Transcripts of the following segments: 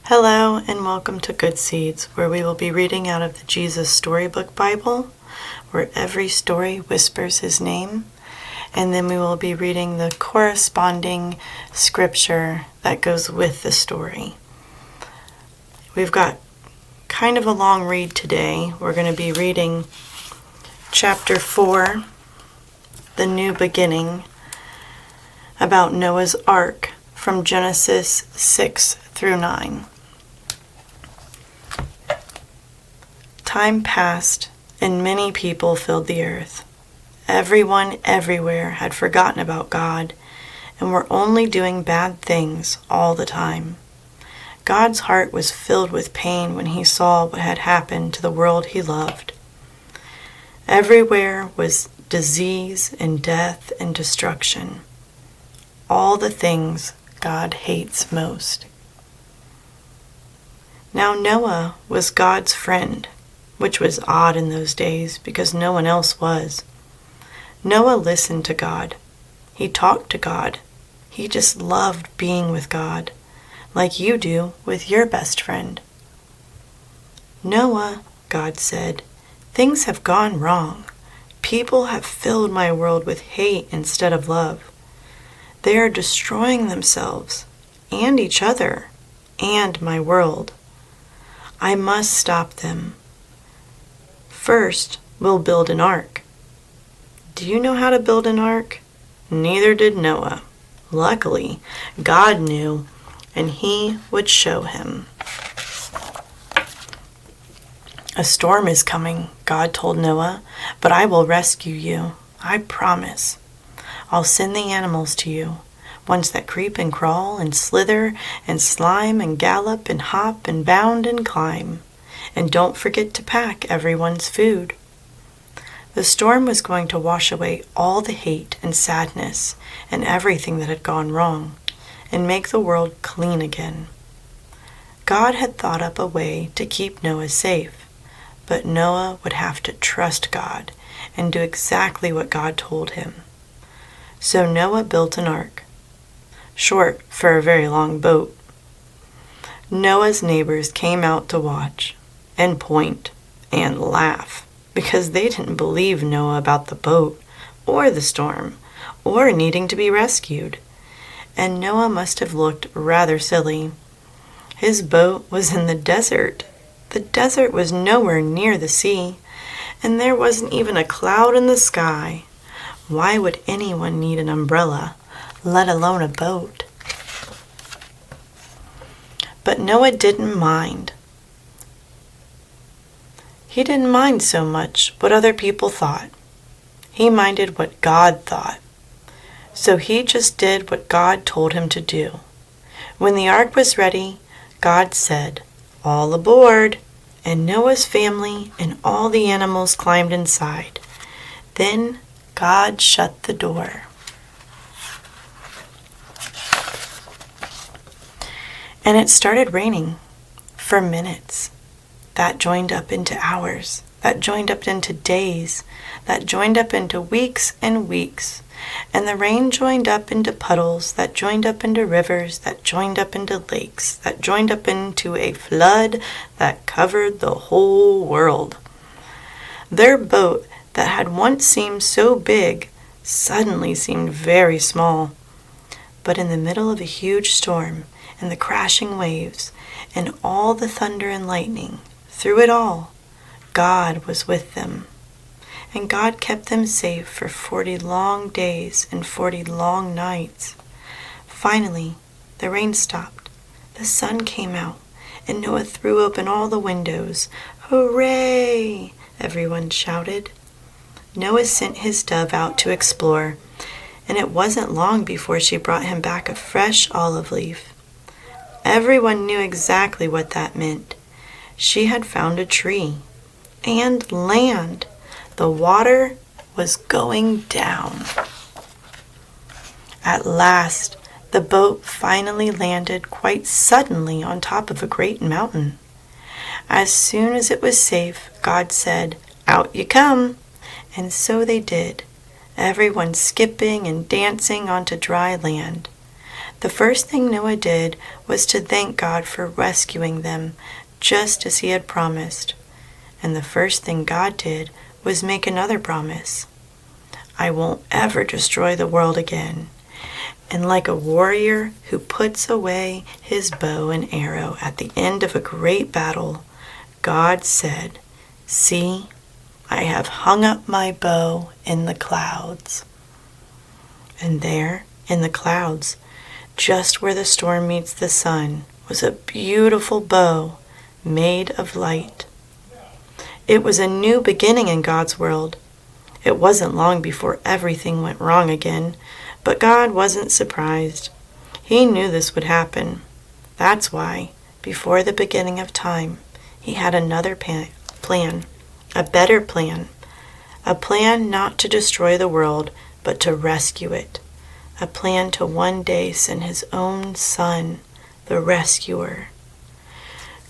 Hello and welcome to Good Seeds, where we will be reading out of the Jesus Storybook Bible, where every story whispers his name, and then we will be reading the corresponding scripture that goes with the story. We've got kind of a long read today. We're going to be reading chapter 4, The New Beginning, about Noah's Ark from Genesis 6 through 9. Time passed, and many people filled the earth. Everyone everywhere had forgotten about God and were only doing bad things all the time. God's heart was filled with pain when he saw what had happened to the world he loved. Everywhere was disease and death and destruction. All the things God hates most. Now Noah was God's friend, which was odd in those days because no one else was. Noah listened to God. He talked to God. He just loved being with God, like you do with your best friend. Noah, God said, things have gone wrong. People have filled my world with hate instead of love. They are destroying themselves and each other and my world. I must stop them. First, we'll build an ark. Do you know how to build an ark? Neither did Noah. Luckily, God knew, and he would show him. A storm is coming, God told Noah, but I will rescue you. I promise. I'll send the animals to you, ones that creep and crawl and slither and slime and gallop and hop and bound and climb. And don't forget to pack everyone's food. The storm was going to wash away all the hate and sadness and everything that had gone wrong and make the world clean again. God had thought up a way to keep Noah safe, but Noah would have to trust God and do exactly what God told him. So Noah built an ark, short for a very long boat. Noah's neighbors came out to watch and point and laugh because they didn't believe Noah about the boat or the storm or needing to be rescued. And Noah must have looked rather silly. His boat was in the desert. The desert was nowhere near the sea, and there wasn't even a cloud in the sky. Why would anyone need an umbrella, let alone a boat? But Noah didn't mind. He didn't mind so much what other people thought. He minded what God thought. So he just did what God told him to do. When the ark was ready, God said, "All aboard," and Noah's family and all the animals climbed inside. Then God shut the door. And it started raining for minutes. That joined up into hours. That joined up into days. That joined up into weeks and weeks. And the rain joined up into puddles. That joined up into rivers. That joined up into lakes. That joined up into a flood that covered the whole world. Their boat that had once seemed so big suddenly seemed very small. But in the middle of a huge storm and the crashing waves and all the thunder and lightning, through it all, God was with them. And God kept them safe for 40 long days and 40 long nights. Finally, the rain stopped. The sun came out, and Noah threw open all the windows. "Hooray!" everyone shouted. Noah sent his dove out to explore, and it wasn't long before she brought him back a fresh olive leaf. Everyone knew exactly what that meant. She had found a tree and land. The water was going down. At last, the boat finally landed quite suddenly on top of a great mountain. As soon as it was safe, God said, "Out you come." And so they did, everyone skipping and dancing onto dry land. The first thing Noah did was to thank God for rescuing them just as he had promised. And the first thing God did was make another promise. I won't ever destroy the world again. And like a warrior who puts away his bow and arrow at the end of a great battle, God said, "See, I have hung up my bow in the clouds." And there, in the clouds, just where the storm meets the sun, was a beautiful bow made of light. It was a new beginning in God's world. It wasn't long before everything went wrong again, but God wasn't surprised. He knew this would happen. That's why, before the beginning of time, he had another plan, a better plan, a plan not to destroy the world, but to rescue it, a plan to one day send his own Son, the rescuer.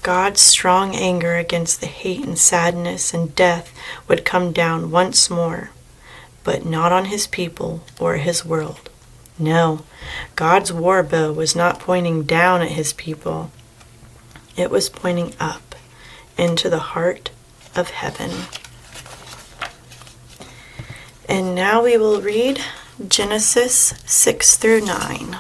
God's strong anger against the hate and sadness and death would come down once more, but not on his people or his world. No, God's war bow was not pointing down at his people. It was pointing up into the heart of heaven. And now we will read Genesis 6 through 9.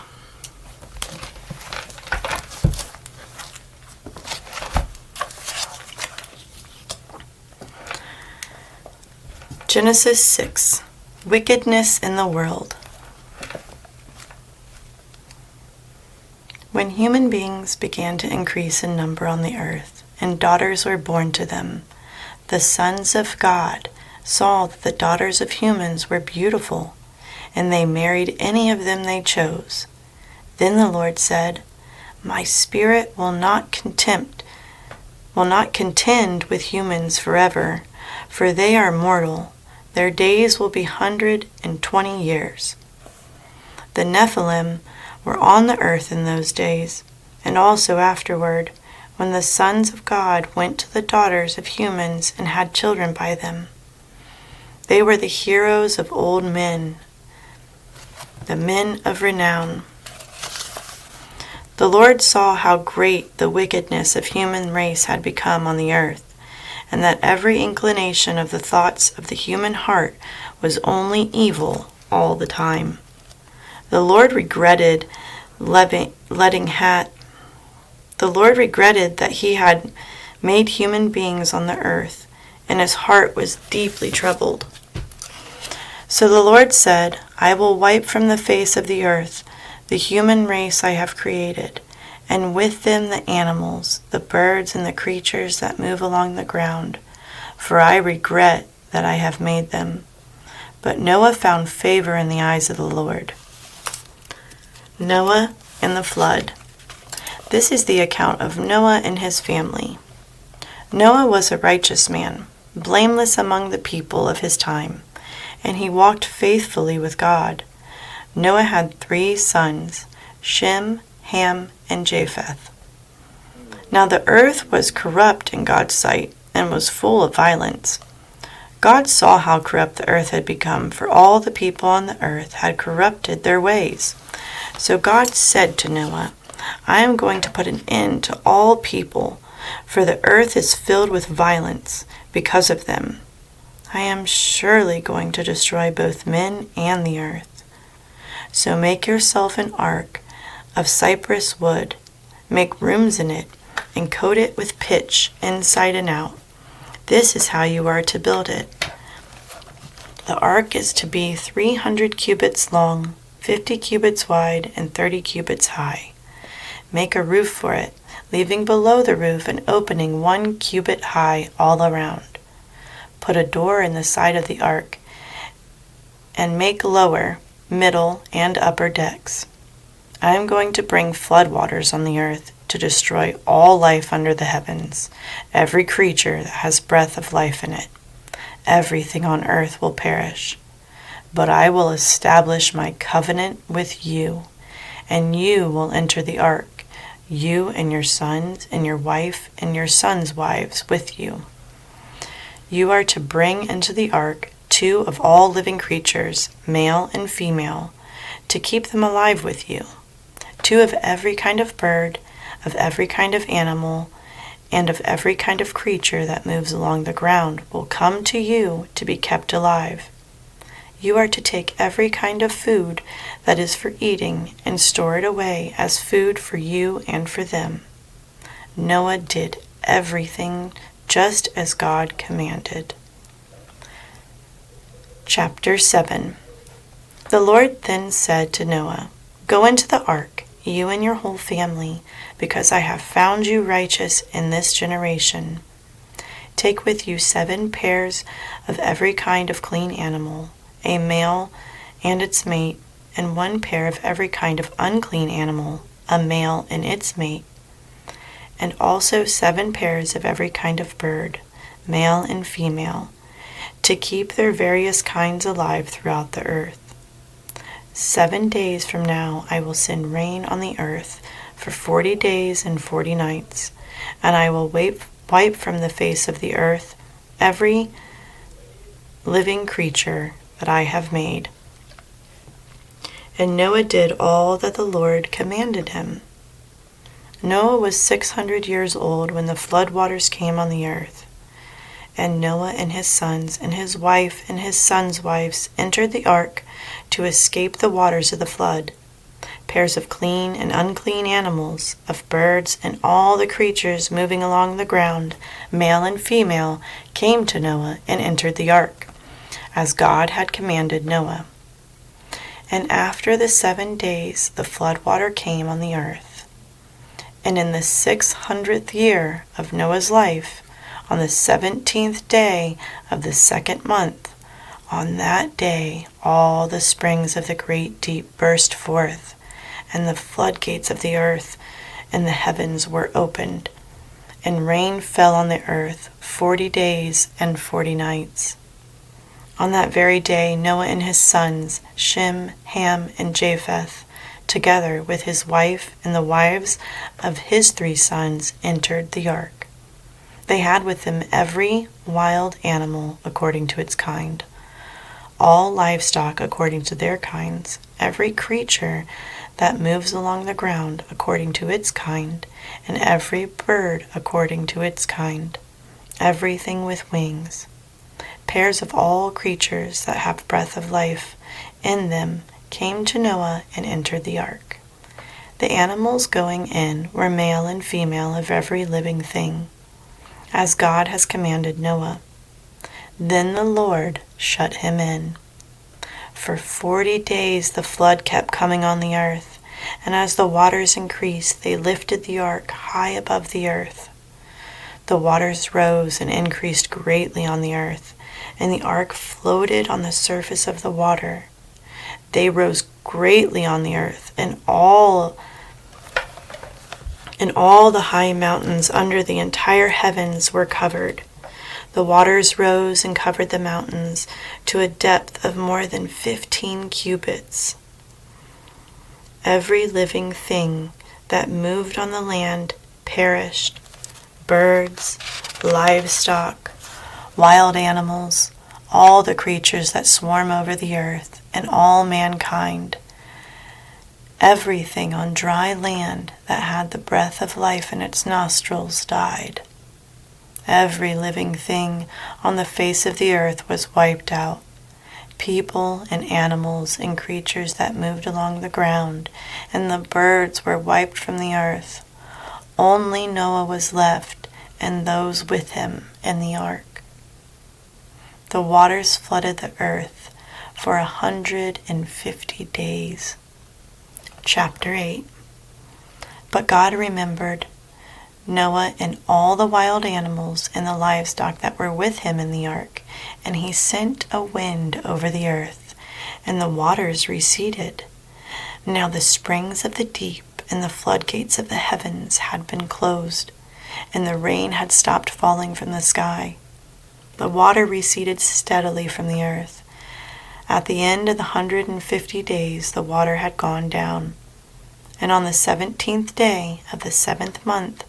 Genesis 6. Wickedness in the world. When human beings began to increase in number on the earth, and daughters were born to them, the sons of God saw that the daughters of humans were beautiful, and they married any of them they chose. Then the Lord said, "My spirit will not contend with humans forever, for they are mortal. Their days will be 120 years. The Nephilim were on the earth in those days, and also afterward, when the sons of God went to the daughters of humans and had children by them. They were the heroes of old men, the men of renown. The Lord saw how great the wickedness of human race had become on the earth, and that every inclination of the thoughts of the human heart was only evil all the time. The Lord regretted that he had made human beings on the earth, and his heart was deeply troubled. So the Lord said, "I will wipe from the face of the earth the human race I have created, and with them the animals, the birds, and the creatures that move along the ground, for I regret that I have made them." But Noah found favor in the eyes of the Lord. Noah and the flood. This is the account of Noah and his family. Noah was a righteous man, blameless among the people of his time, and he walked faithfully with God. Noah had 3 sons, Shem, Ham, and Japheth. Now the earth was corrupt in God's sight and was full of violence. God saw how corrupt the earth had become, for all the people on the earth had corrupted their ways. So God said to Noah, "I am going to put an end to all people, for the earth is filled with violence because of them. I am surely going to destroy both men and the earth. So make yourself an ark of cypress wood, make rooms in it, and coat it with pitch inside and out. This is how you are to build it. The ark is to be 300 cubits long, 50 cubits wide, and 30 cubits high. Make a roof for it, leaving below the roof an opening 1 cubit high all around. Put a door in the side of the ark, and make lower, middle, and upper decks. I am going to bring floodwaters on the earth to destroy all life under the heavens, every creature that has breath of life in it. Everything on earth will perish. But I will establish my covenant with you, and you will enter the ark, you and your sons and your wife and your sons' wives with you. You are to bring into the ark 2 of all living creatures, male and female, to keep them alive with you. 2 of every kind of bird, of every kind of animal, and of every kind of creature that moves along the ground will come to you to be kept alive. You are to take every kind of food that is for eating and store it away as food for you and for them. Noah did everything just as God commanded. Chapter 7. The Lord then said to Noah, "Go into the ark, you and your whole family, because I have found you righteous in this generation. Take with you 7 pairs of every kind of clean animal, a male and its mate, and 1 pair of every kind of unclean animal, a male and its mate, and also 7 pairs of every kind of bird, male and female, to keep their various kinds alive throughout the earth. 7 days from now I will send rain on the earth for 40 days and 40 nights, and I will wipe from the face of the earth every living creature that I have made." And Noah did all that the Lord commanded him. Noah was 600 years old when the flood waters came on the earth. And Noah and his sons and his wife and his sons' wives entered the ark to escape the waters of the flood. Pairs of clean and unclean animals, of birds and all the creatures moving along the ground, male and female, came to Noah and entered the ark, as God had commanded Noah. And after the 7 days the flood water came on the earth. And in the 600th year of Noah's life, on the 17th day of the 2nd month, on that day all the springs of the great deep burst forth, and the floodgates of the earth and the heavens were opened, and rain fell on the earth 40 days and 40 nights. On that very day Noah and his sons, Shem, Ham, and Japheth, together with his wife and the wives of his 3 sons, entered the ark. They had with them every wild animal according to its kind, all livestock according to their kinds, every creature that moves along the ground according to its kind, and every bird according to its kind, everything with wings. Pairs of all creatures that have breath of life in them came to Noah and entered the ark. The animals going in were male and female of every living thing, as God has commanded Noah. Then the Lord shut him in. For 40 days the flood kept coming on the earth, and as the waters increased, they lifted the ark high above the earth. The waters rose and increased greatly on the earth, and the ark floated on the surface of the water. They rose greatly on the earth, and all the high mountains under the entire heavens were covered. The waters rose and covered the mountains to a depth of more than 15 cubits. Every living thing that moved on the land perished: birds, livestock, wild animals, all the creatures that swarm over the earth, and all mankind. Everything on dry land that had the breath of life in its nostrils died. Every living thing on the face of the earth was wiped out. People and animals and creatures that moved along the ground, and the birds were wiped from the earth. Only Noah was left, and those with him in the ark. The waters flooded the earth for 150 days. Chapter 8. But God remembered Noah and all the wild animals and the livestock that were with him in the ark, and he sent a wind over the earth, and the waters receded. Now the springs of the deep and the floodgates of the heavens had been closed, and the rain had stopped falling from the sky. The water receded steadily from the earth. At the end of the 150 days the water had gone down, and on the 17th day of the 7th month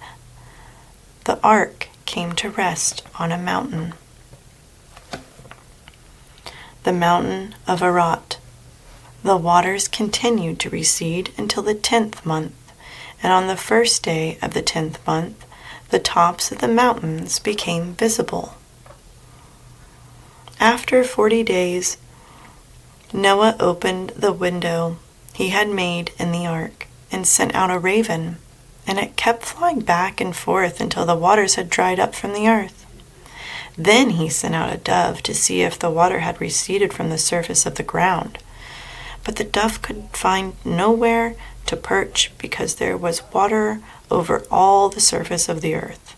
the ark came to rest on a mountain, the mountain of Ararat. The waters continued to recede until the 10th month, and on the first day of the 10th month, the tops of the mountains became visible. After 40 days, Noah opened the window he had made in the ark and sent out a raven, and it kept flying back and forth until the waters had dried up from the earth. Then he sent out a dove to see if the water had receded from the surface of the ground. But the dove could find nowhere to perch because there was water over all the surface of the earth.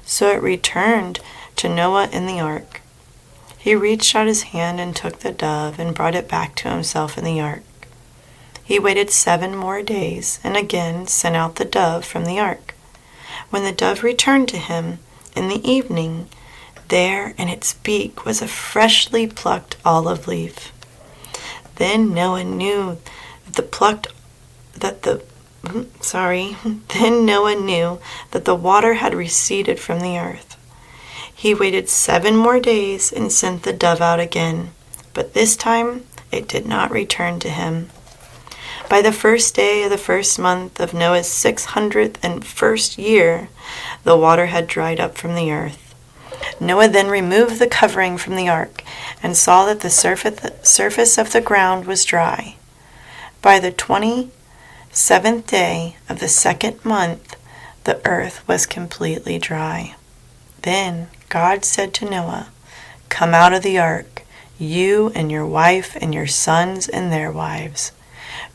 So it returned to Noah in the ark. He reached out his hand and took the dove and brought it back to himself in the ark. He waited 7 more days and again sent out the dove from the ark. When the dove returned to him in the evening, there in its beak was a freshly plucked olive leaf. Then Noah knew that the water had receded from the earth. He waited 7 more days and sent the dove out again, but this time it did not return to him. By the first day of the first month of Noah's 601st year, the water had dried up from the earth. Noah then removed the covering from the ark and saw that the surface of the ground was dry. By the 27th day of the 2nd month, the earth was completely dry. Then God said to Noah, "Come out of the ark, you and your wife and your sons and their wives.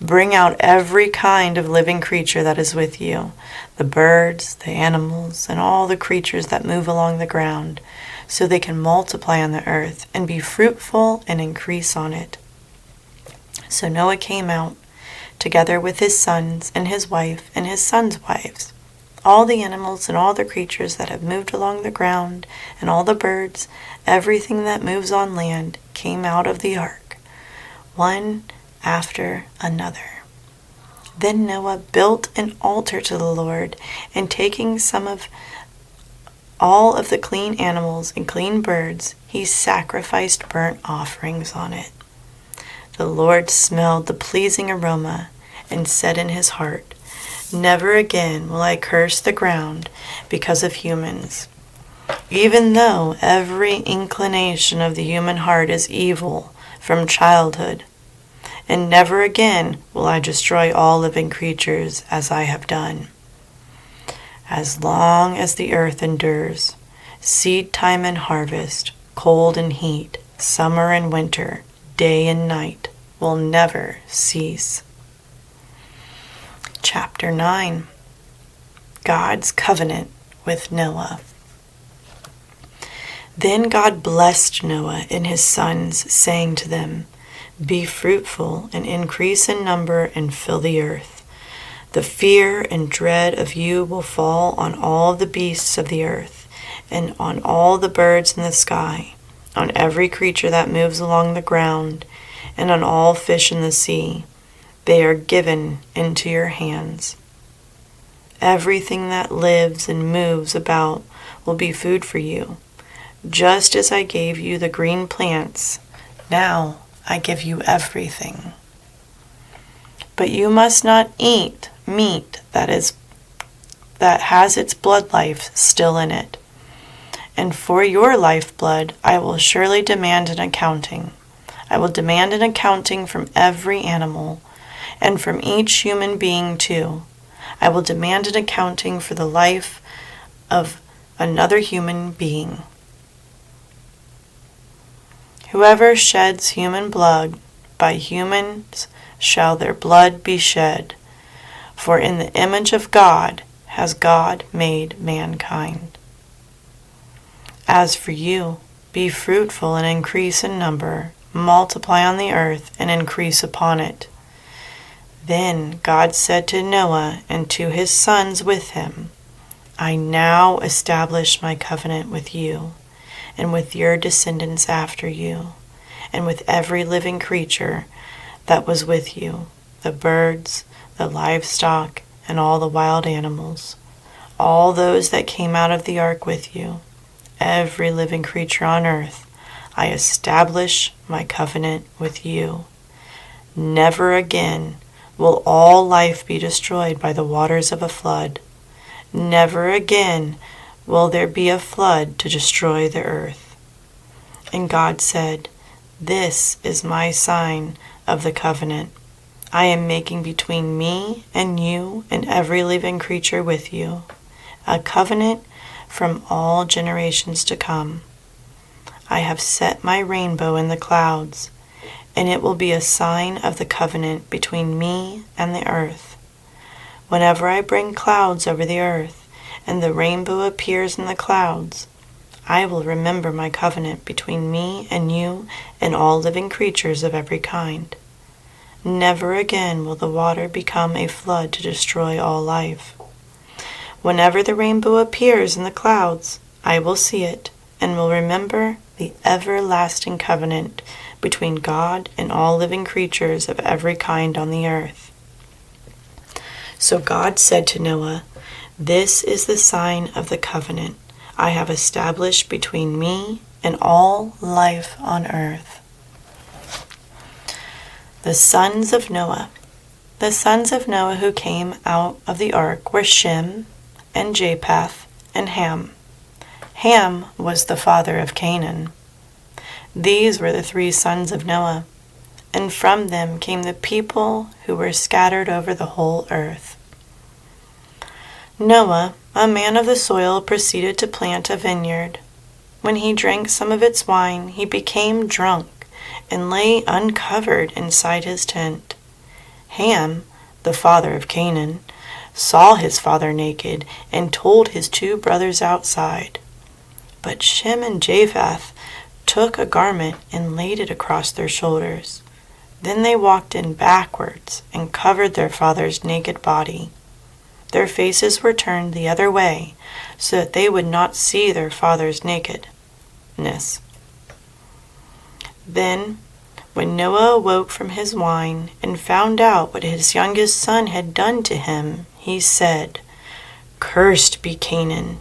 Bring out every kind of living creature that is with you, the birds, the animals, and all the creatures that move along the ground, so they can multiply on the earth and be fruitful and increase on it." So Noah came out, together with his sons and his wife and his sons' wives. All the animals and all the creatures that have moved along the ground, and all the birds, everything that moves on land, came out of the ark, one after another. Then Noah built an altar to the Lord, and taking some of all of the clean animals and clean birds, he sacrificed burnt offerings on it. The Lord smelled the pleasing aroma and said in his heart, "Never again will I curse the ground because of humans. Even though every inclination of the human heart is evil from childhood, and never again will I destroy all living creatures as I have done. As long as the earth endures, seed time and harvest, cold and heat, summer and winter, day and night will never cease." Chapter 9. God's Covenant with Noah. Then God blessed Noah and his sons, saying to them, "Be fruitful and increase in number and fill the earth. The fear and dread of you will fall on all the beasts of the earth, and on all the birds in the sky, on every creature that moves along the ground, and on all fish in the sea. They are given into your hands. Everything that lives and moves about will be food for you. Just as I gave you the green plants, now I give you everything. But you must not eat meat that has its blood life still in it. And for your lifeblood I will surely demand an accounting. I will demand an accounting from every animal, and from each human being too. I will demand an accounting for the life of another human being. Whoever sheds human blood, by humans shall their blood be shed. For in the image of God has God made mankind. As for you, be fruitful and increase in number, multiply on the earth and increase upon it." Then God said to Noah and to his sons with him, "I now establish my covenant with you, and with your descendants after you, and with every living creature that was with you, the birds, the livestock, and all the wild animals, all those that came out of the ark with you, every living creature on earth. I establish my covenant with you. Never again will all life be destroyed by the waters of a flood. Never again will there be a flood to destroy the earth. And God said, "This is my sign of the covenant I am making between me and you and every living creature with you, a covenant from all generations to come. I have set my rainbow in the clouds, and it will be a sign of the covenant between me and the earth. Whenever I bring clouds over the earth, and the rainbow appears in the clouds, I will remember my covenant between me and you and all living creatures of every kind. Never again will the water become a flood to destroy all life. Whenever the rainbow appears in the clouds, I will see it and will remember the everlasting covenant between God and all living creatures of every kind on the earth." So God said to Noah, "This is the sign of the covenant I have established between me and all life on earth." The sons of Noah. The sons of Noah who came out of the ark were Shem and Japheth and Ham. Ham was the father of Canaan. These were the 3 sons of Noah, and from them came the people who were scattered over the whole earth. Noah, a man of the soil, proceeded to plant a vineyard. When he drank some of its wine, he became drunk and lay uncovered inside his tent. Ham, the father of Canaan, saw his father naked and told his 2 brothers outside. But Shem and Japheth took a garment and laid it across their shoulders. Then they walked in backwards and covered their father's naked body. Their faces were turned the other way so that they would not see their father's nakedness. Then, when Noah awoke from his wine and found out what his youngest son had done to him, he said, "Cursed be Canaan,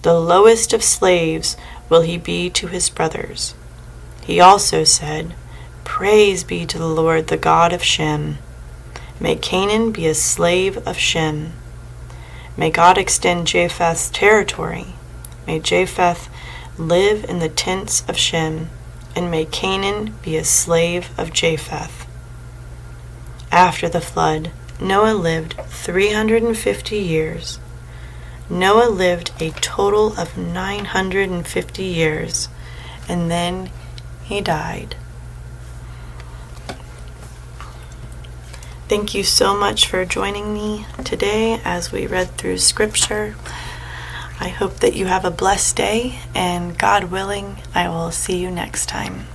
the lowest of slaves will he be to his brothers." He also said, "Praise be to the Lord, the God of Shem. May Canaan be a slave of Shem. May God extend Japheth's territory. May Japheth live in the tents of Shem, and may Canaan be a slave of Japheth." After the flood, Noah lived 350 years. Noah lived a total of 950 years, and then he died. Thank you so much for joining me today as we read through Scripture. I hope that you have a blessed day, and God willing, I will see you next time.